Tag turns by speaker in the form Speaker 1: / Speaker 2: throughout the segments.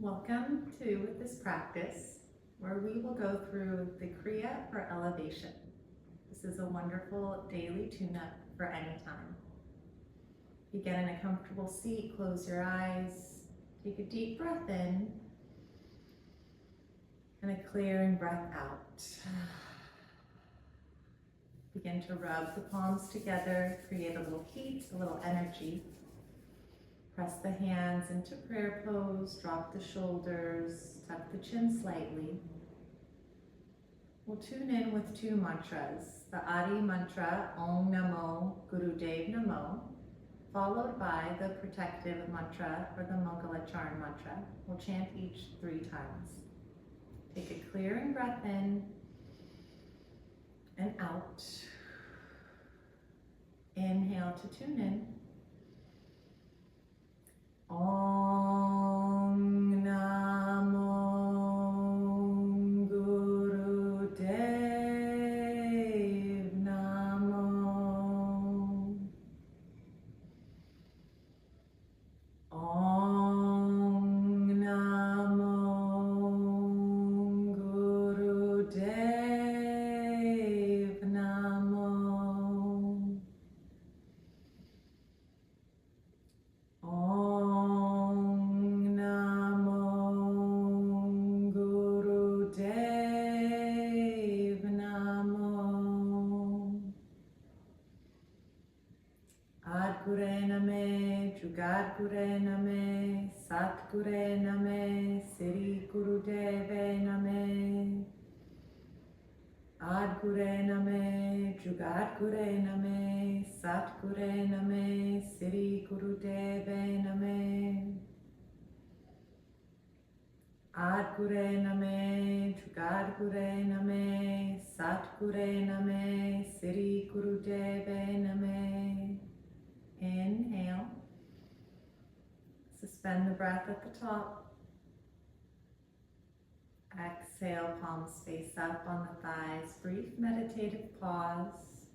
Speaker 1: Welcome to this practice where we will go through the Kriya or elevation. This is a wonderful daily tune-up for any time. Begin in a comfortable seat, close your eyes, take a deep breath in and a clearing breath out. Begin to rub the palms together, create a little heat, a little energy. Press the hands into prayer pose, drop the shoulders, tuck the chin slightly. We'll tune in with two mantras, the Adi mantra, Om Namo Gurudev Namo, followed by the protective mantra or the Mangalacharan mantra. We'll chant each 3 times. Take a clearing breath in and out. Inhale to tune in. Om Namo Gurudev Namo. Om Namo Gurudev Namo. Gure name, Jugad Gure name, Sat Gure name, Siri Gurudeve name. Ad Gure name, Jugad Gure name, Sat Gure name, Siri Gurudeve name. Ad Gure name, Jugad Gure name, Sat Gure name, Siri Gurudeve name. Inhale, suspend the breath at the top. Exhale, palms face up on the thighs. Brief meditative pause.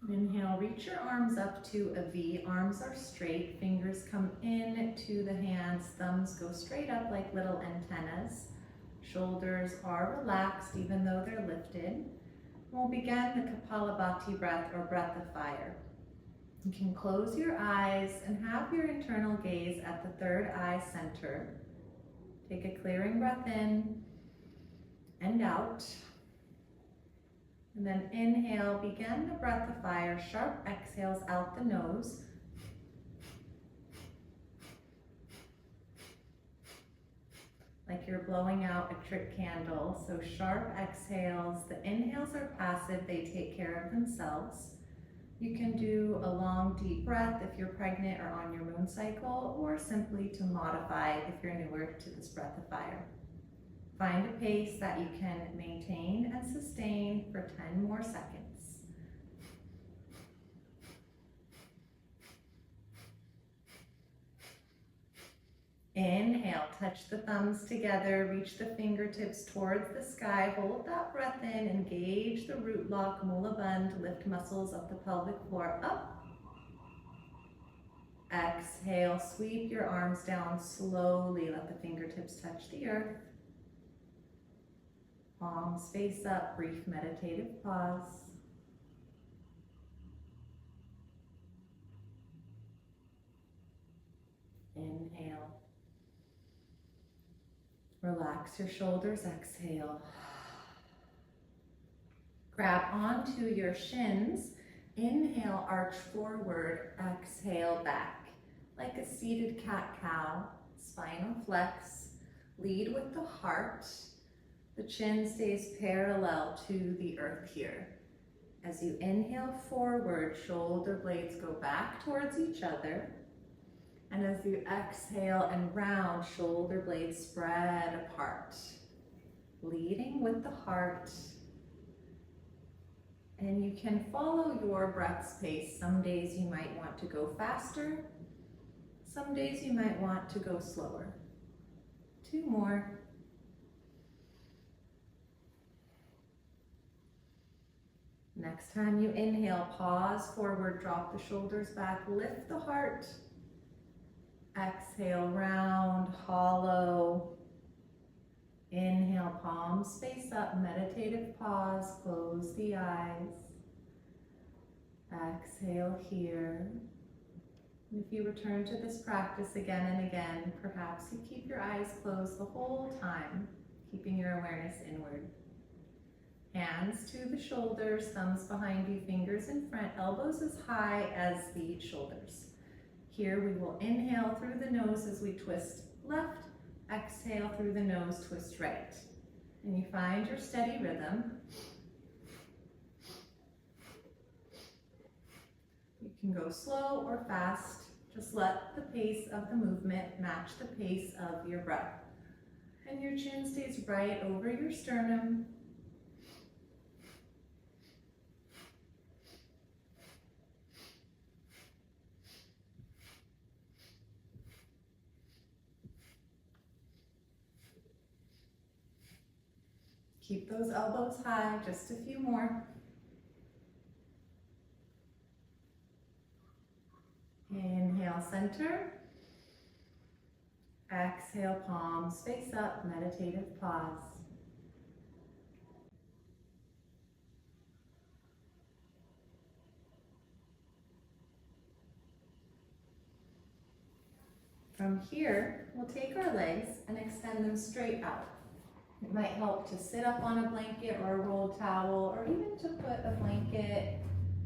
Speaker 1: Inhale, reach your arms up to a V. Arms are straight, fingers come in to the hands, thumbs go straight up like little antennas. Shoulders are relaxed even though they're lifted. We'll begin the Kapalabhati breath or breath of fire. You can close your eyes and have your internal gaze at the third eye center. Take a clearing breath in and out. And then inhale, begin the breath of fire, sharp exhales out the nose. Like you're blowing out a trick candle. So sharp exhales. The inhales are passive, they take care of themselves. You can do a long deep breath if you're pregnant or on your moon cycle, or simply to modify if you're newer to this breath of fire. Find a pace that you can maintain and sustain for 10 more seconds. Inhale, touch the thumbs together, reach the fingertips towards the sky, hold that breath in, engage the root lock, mula bandha, lift muscles of the pelvic floor up. Exhale, sweep your arms down slowly, let the fingertips touch the earth. Palms face up, brief meditative pause. Inhale. Relax your shoulders, exhale. Grab onto your shins. Inhale, arch forward, exhale back. Like a seated cat-cow, spinal flex. Lead with the heart. The chin stays parallel to the earth here. As you inhale forward, shoulder blades go back towards each other. And as you exhale and round, shoulder blades spread apart. Leading with the heart. And you can follow your breath's pace. Some days you might want to go faster. Some days you might want to go slower. 2 more. Next time you inhale, pause forward, drop the shoulders back, lift the heart. Exhale, round, hollow. Inhale, palms face up, meditative pause, close the eyes. Exhale here. And if you return to this practice again and again, perhaps you keep your eyes closed the whole time, keeping your awareness inward. Hands to the shoulders, thumbs behind you, fingers in front, elbows as high as the shoulders. Here we will inhale through the nose as we twist left, exhale through the nose, twist right. And you find your steady rhythm. You can go slow or fast. Just let the pace of the movement match the pace of your breath. And your chin stays right over your sternum. Keep those elbows high, just a few more. Inhale, center. Exhale, palms face up, meditative pause. From here, we'll take our legs and extend them straight out. It might help to sit up on a blanket or a rolled towel, or even to put a blanket,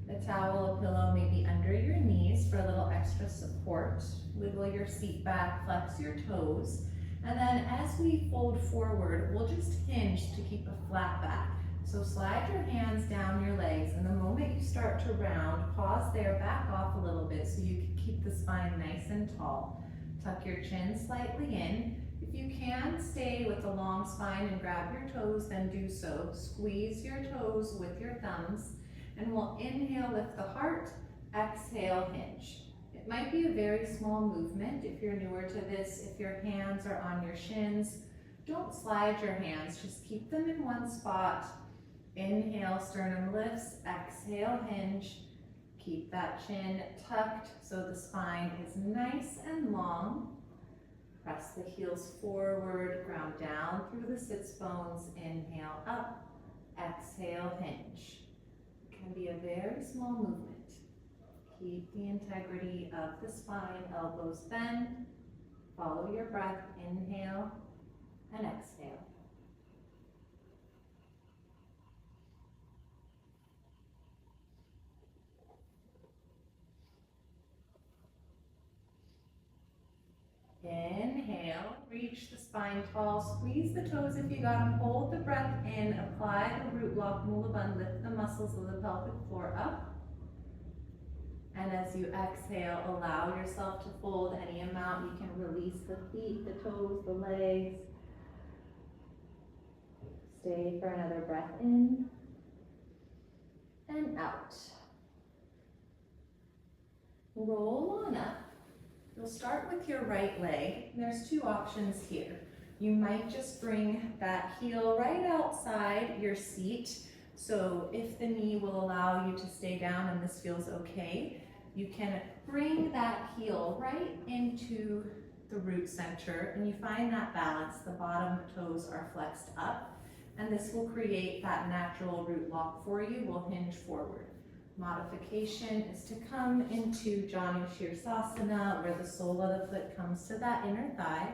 Speaker 1: a towel, a pillow maybe under your knees for a little extra support. Wiggle your seat back, flex your toes. And then as we fold forward, we'll just hinge to keep a flat back. So slide your hands down your legs, and the moment you start to round, pause there, back off a little bit so you can keep the spine nice and tall. Tuck your chin slightly in. If you can stay with a long spine and grab your toes, then do so. Squeeze your toes with your thumbs, and we'll inhale, lift the heart, exhale, hinge. It might be a very small movement if you're newer to this. If your hands are on your shins, don't slide your hands, just keep them in one spot. Inhale, sternum lifts, exhale, hinge. Keep that chin tucked so the spine is nice and long. Press the heels forward, ground down through the sits bones. Inhale up, exhale, hinge. It can be a very small movement. Keep the integrity of the spine, elbows bend. Follow your breath, inhale and exhale. Inhale, reach the spine tall, squeeze the toes if you got them, hold the breath in, apply the root lock, mula bandha, lift the muscles of the pelvic floor up. And as you exhale, allow yourself to fold any amount. You can release the feet, the toes, the legs. Stay for another breath in and out. Roll on up. You'll start with your right leg. There's two options here. You might just bring that heel right outside your seat. So if the knee will allow you to stay down and this feels okay, you can bring that heel right into the root center, and you find that balance. The bottom toes are flexed up, and this will create that natural root lock for you. We'll hinge forward. Modification is to come into Janu sirsasana, where the sole of the foot comes to that inner thigh.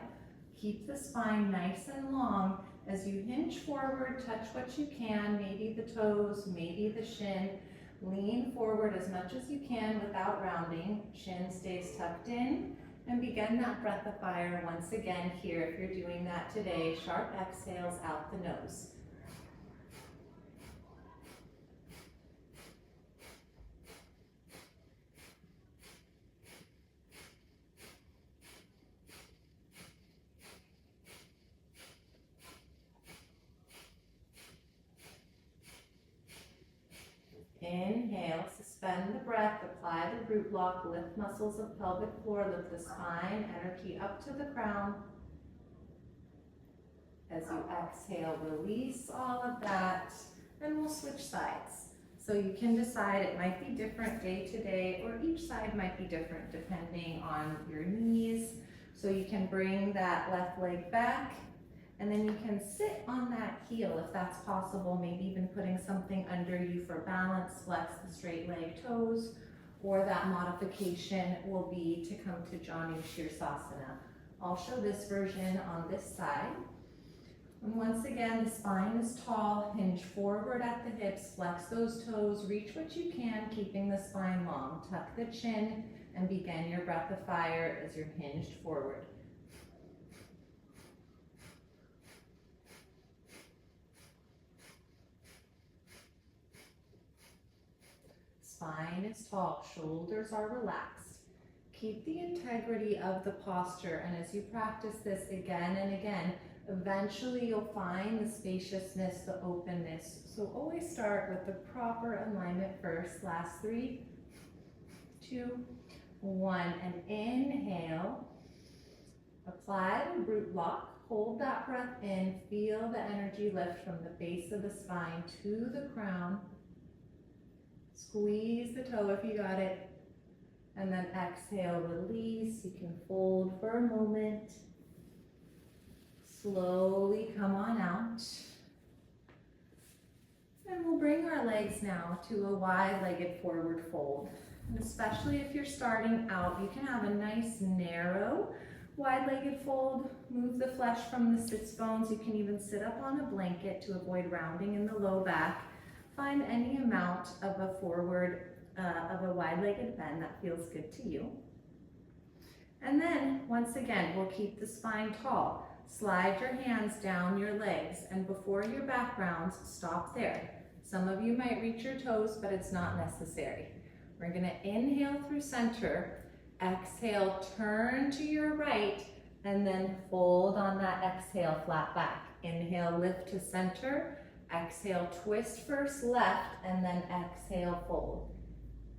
Speaker 1: Keep the spine nice and long. As you hinge forward, touch what you can, maybe the toes, maybe the shin. Lean forward as much as you can without rounding. Shin stays tucked in, and begin that breath of fire once again here. If you're doing that today, sharp exhales out the nose. Inhale, suspend the breath, apply the root lock, lift muscles of pelvic floor, lift the spine, energy up to the crown. As you exhale, release all of that, and we'll switch sides. So you can decide, it might be different day to day, or each side might be different depending on your knees. So you can bring that left leg back, and then you can sit on that heel if that's possible, maybe even putting something under you for balance, flex the straight leg toes, or that modification will be to come to Janu sirsasana. I'll show this version on this side. And once again, the spine is tall, hinge forward at the hips, flex those toes, reach what you can, keeping the spine long. Tuck the chin and begin your breath of fire as you're hinged forward. Spine is tall, shoulders are relaxed. Keep the integrity of the posture, and as you practice this again and again, eventually you'll find the spaciousness, the openness. So always start with the proper alignment first. Last 3, 2, 1, and inhale. Apply the root lock. Hold that breath in. Feel the energy lift from the base of the spine to the crown. Squeeze the toe if you got it. And then exhale, release. You can fold for a moment. Slowly come on out. And we'll bring our legs now to a wide-legged forward fold. And especially if you're starting out, you can have a nice narrow wide-legged fold. Move the flesh from the sits bones. You can even sit up on a blanket to avoid rounding in the low back. Find any amount of a forward, of a wide-legged bend that feels good to you. And then, once again, we'll keep the spine tall. Slide your hands down your legs, and before your back rounds, stop there. Some of you might reach your toes, but it's not necessary. We're going to inhale through center, exhale, turn to your right, and then fold on that exhale, flat back. Inhale, lift to center, exhale, twist first left, and then exhale, fold.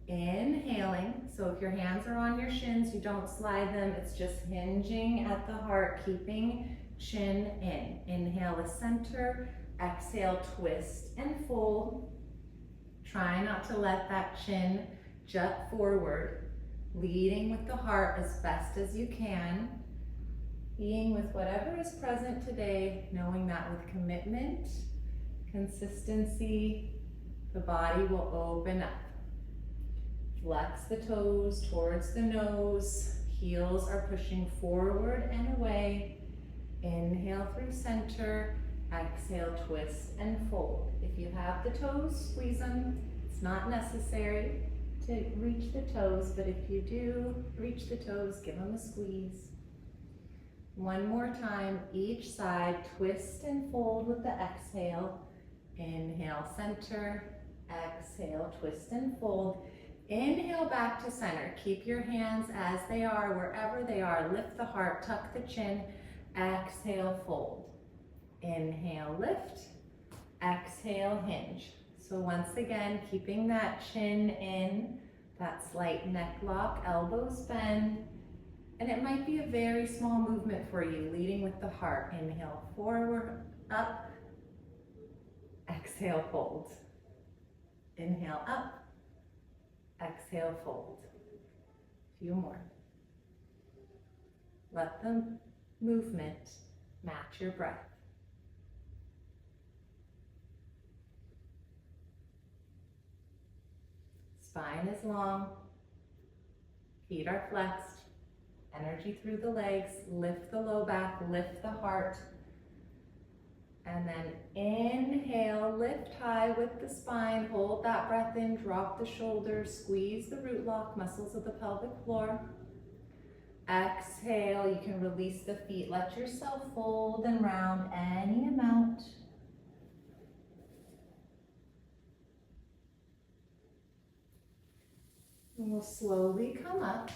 Speaker 1: Inhaling, so if your hands are on your shins, you don't slide them, it's just hinging at the heart, keeping chin in. Inhale to center, exhale, twist and fold. Try not to let that chin jut forward, leading with the heart as best as you can, being with whatever is present today, knowing that with commitment, consistency, the body will open up. Flex the toes towards the nose. Heels are pushing forward and away. Inhale through center. Exhale, twist and fold. If you have the toes, squeeze them. It's not necessary to reach the toes, but if you do reach the toes, give them a squeeze. One more time, each side, twist and fold with the exhale. Inhale, center. Exhale, twist and fold. Inhale back to center. Keep your hands as they are, wherever they are. Lift the heart, tuck the chin. Exhale, fold. Inhale, lift. Exhale, hinge. So once again, keeping that chin in, that slight neck lock, elbows bend. And it might be a very small movement for you, leading with the heart. Inhale, forward, up. Exhale, fold. Inhale, up. Exhale, fold. A few more. Let the movement match your breath. Spine is long. Feet are flexed. Energy through the legs. Lift the low back, lift the heart. And then inhale, lift high with the spine, hold that breath in, drop the shoulders, squeeze the root lock, muscles of the pelvic floor. Exhale, you can release the feet, let yourself fold and round any amount. And we'll slowly come up,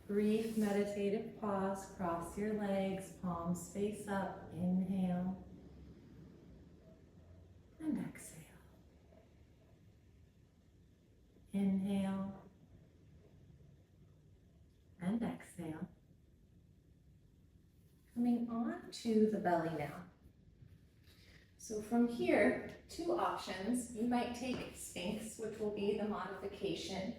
Speaker 1: brief meditative pause, cross your legs, palms face up, inhale. And exhale. Inhale. And exhale. Coming on to the belly now. So So from here, two options. You might take Sphinx, which will be the modification.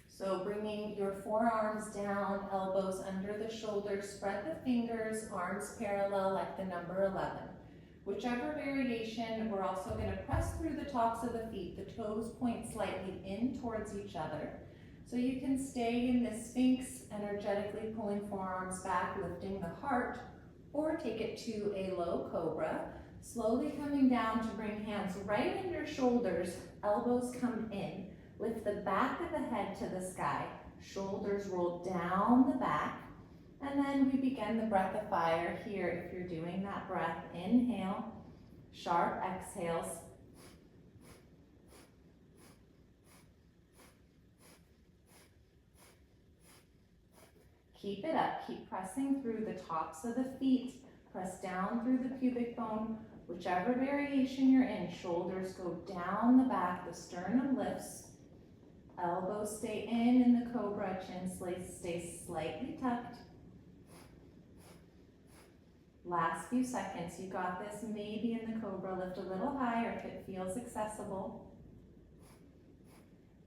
Speaker 1: So bringing your forearms down, elbows under the shoulders, spread the fingers, arms parallel like the number 11. Whichever variation, we're also going to press through the tops of the feet. The toes point slightly in towards each other. So you can stay in this Sphinx, energetically pulling forearms back, lifting the heart, or take it to a low Cobra. Slowly coming down to bring hands right under shoulders, elbows come in. Lift the back of the head to the sky, shoulders roll down the back, and then we begin the breath of fire here. If you're doing that breath, inhale, sharp exhales. Keep it up, keep pressing through the tops of the feet, press down through the pubic bone, whichever variation you're in. Shoulders go down the back, the sternum lifts. Elbows stay in the Cobra, chin stays slightly tucked. Last few seconds, you got this. Maybe in the Cobra, lift a little higher if it feels accessible.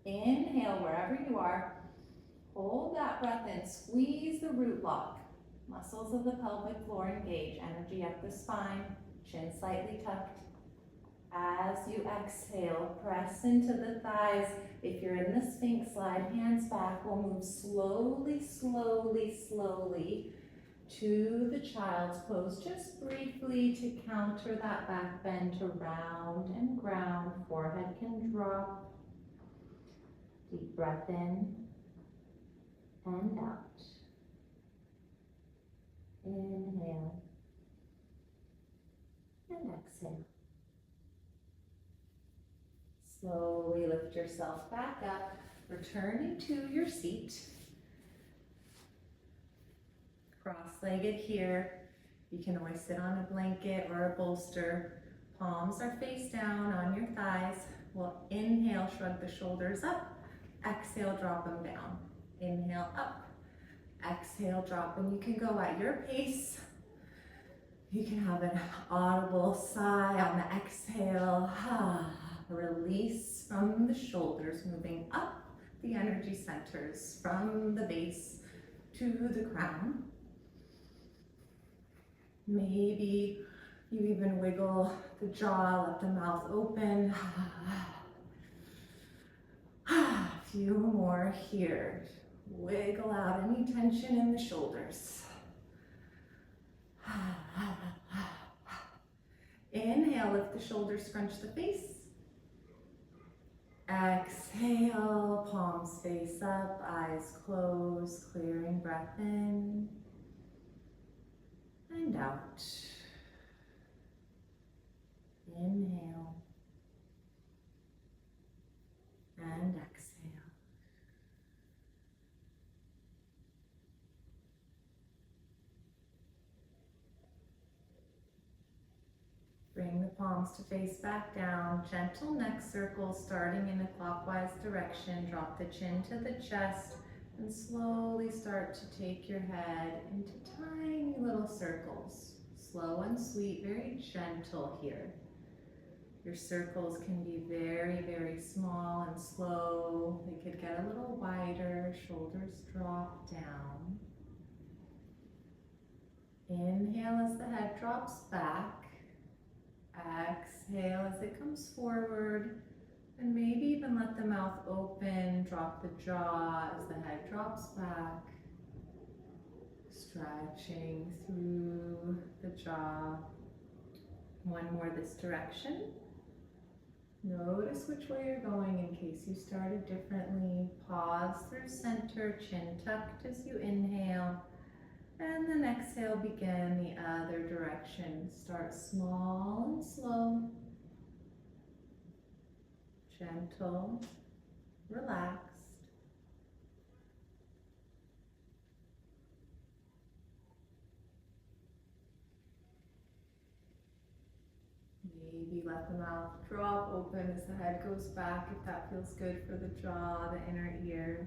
Speaker 1: Inhale wherever you are. Hold that breath in, squeeze the root lock. Muscles of the pelvic floor engage, energy up the spine, chin slightly tucked. As you exhale, press into the thighs. If you're in the Sphinx, slide hands back. We'll move slowly, slowly, slowly to the child's pose, just briefly to counter that back bend to round and ground. Forehead can drop. Deep breath in and out. Inhale and exhale. Slowly lift yourself back up, returning to your seat. Cross-legged here. You can always sit on a blanket or a bolster. Palms are face down on your thighs. We'll inhale, shrug the shoulders up. Exhale, drop them down. Inhale, up. Exhale, drop, and you can go at your pace. You can have an audible sigh on the exhale. Release from the shoulders, moving up the energy centers from the base to the crown. Maybe you even wiggle the jaw, let the mouth open. A few more here. Wiggle out any tension in the shoulders. Inhale, lift the shoulders, scrunch the face. Exhale, palms face up, eyes closed, clearing breath in and out. Inhale and exhale. Bring the palms to face back down. Gentle neck circles starting in a clockwise direction. Drop the chin to the chest and slowly start to take your head into tiny little circles. Slow and sweet, very gentle here. Your circles can be very, very small and slow. They could get a little wider. Shoulders drop down. Inhale as the head drops back. Exhale as it comes forward, and maybe even let the mouth open, drop the jaw as the head drops back, stretching through the jaw. One more this direction. Notice which way you're going in case you started differently. Pause through center, chin tucked as you inhale. And then exhale, begin the other direction. Start small and slow, gentle, relaxed. Maybe let the mouth drop open as the head goes back if that feels good for the jaw, the inner ear.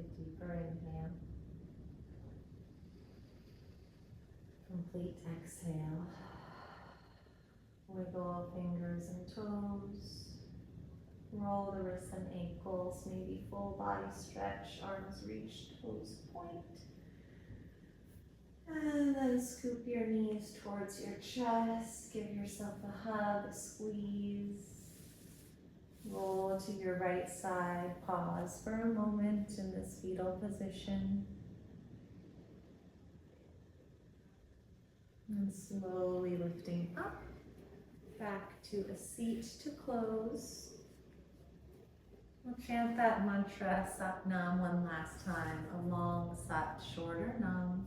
Speaker 1: a deeper inhale. Complete exhale. Wiggle fingers and toes. Roll the wrists and ankles, maybe full body stretch, arms reach, toes point. And then scoop your knees towards your chest. Give yourself a hug, a squeeze. Roll to your right side. Pause for a moment in this fetal position. And slowly lifting up, back to a seat to close. We'll chant that mantra, Sat Nam, one last time. A long Sat, shorter Nam.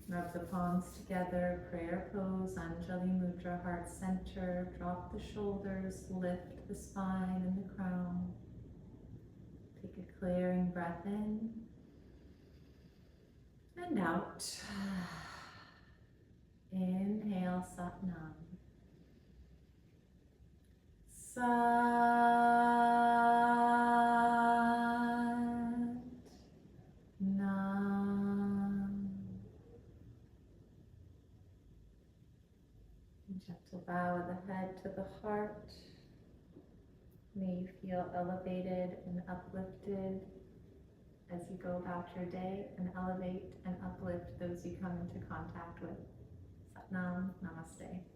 Speaker 1: Rub the palms together, prayer pose, Anjali Mudra, heart center. Drop the shoulders, lift the spine and the crown. Take a clearing breath in and out. Inhale, Sat Nam. Sat Nam. Gentle bow of the head to the heart. May you feel elevated and uplifted as you go about your day, and elevate and uplift those you come into contact with. Sat Nam, Namaste.